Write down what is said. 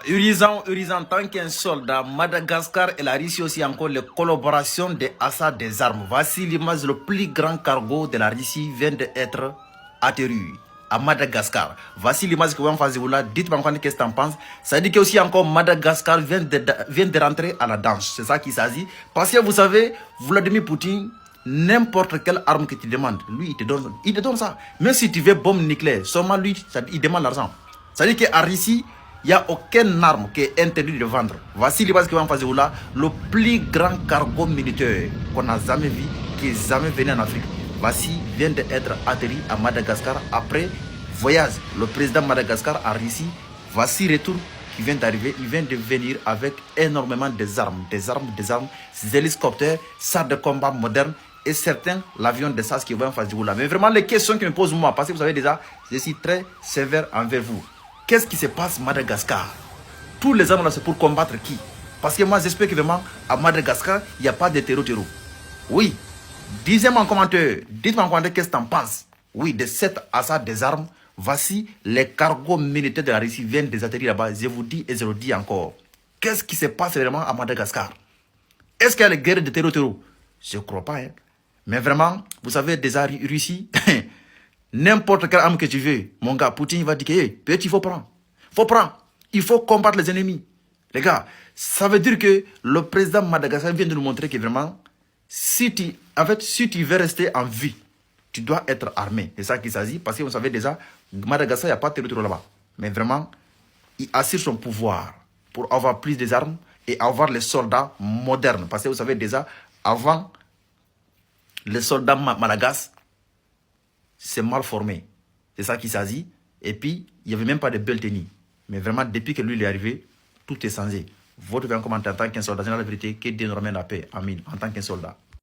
Urisant, tant qu'un soldat, Madagascar et la Russie aussi encore les collaborations de achat des armes. Voici l'image, le plus grand cargo de la Russie vient d'être atterri à Madagascar. Voici l'image que vous avez là. Dites-moi qu'est-ce que tu en penses. Ça dit que aussi encore Madagascar vient de rentrer à la danse. C'est ça qui s'agit. Parce que vous savez, Vladimir Poutine, n'importe quelle arme que tu demandes, lui, il te donne ça. Même si tu veux bombe nucléaire, seulement lui, il demande l'argent. Ça dit qu'à Russie, il n'y a aucune arme qui est interdite de vendre. Voici l'image que vous avez là. Le plus grand cargo militaire qu'on n'a jamais vu, qui est jamais venu en Afrique. Voici vient d'être atterri à Madagascar après voyage. Le président de Madagascar a réussi. Voici retour qui vient d'arriver. Il vient de venir avec énormément d'armes, des hélicoptères, chars de combat modernes et certains l'avion de SAS qui vont en face de là. Mais vraiment les questions que me pose moi, parce que vous savez déjà, je suis très sévère envers vous. Qu'est-ce qui se passe à Madagascar? Tous les armes là c'est pour combattre qui? Parce que moi j'espère que vraiment à Madagascar il n'y a pas de terreau. Oui. Dites-moi en commentaire qu'est-ce que tu en penses. Oui, de cette achat des armes, voici les cargos militaires de la Russie viennent des atterrir là-bas. Je vous dis et je le dis encore. Qu'est-ce qui se passe vraiment à Madagascar? Est-ce qu'il y a les guerres de terreau? Je ne crois pas. Hein. Mais vraiment, vous savez, déjà Russie, n'importe quelle arme que tu veux, mon gars, Poutine va dire que petit, il faut prendre. Il faut combattre les ennemis. Les gars, ça veut dire que le président de Madagascar vient de nous montrer que vraiment, si tu veux rester en vie, tu dois être armé. C'est ça qu'il s'agit. Parce que vous savez déjà, Madagascar, il n'y a pas de territoire là-bas. Mais vraiment, il assure son pouvoir pour avoir plus d'armes et avoir les soldats modernes. Parce que vous savez déjà, avant, les soldats malagasy, c'est mal formé. C'est ça qu'il s'agit. Et puis, il n'y avait même pas de belle tenue. Mais vraiment, depuis que lui il est arrivé, tout est changé. Votre commentaire en tant qu'un soldat, c'est la vérité, que Dieu nous ramène la paix. Amen. En tant qu'un soldat.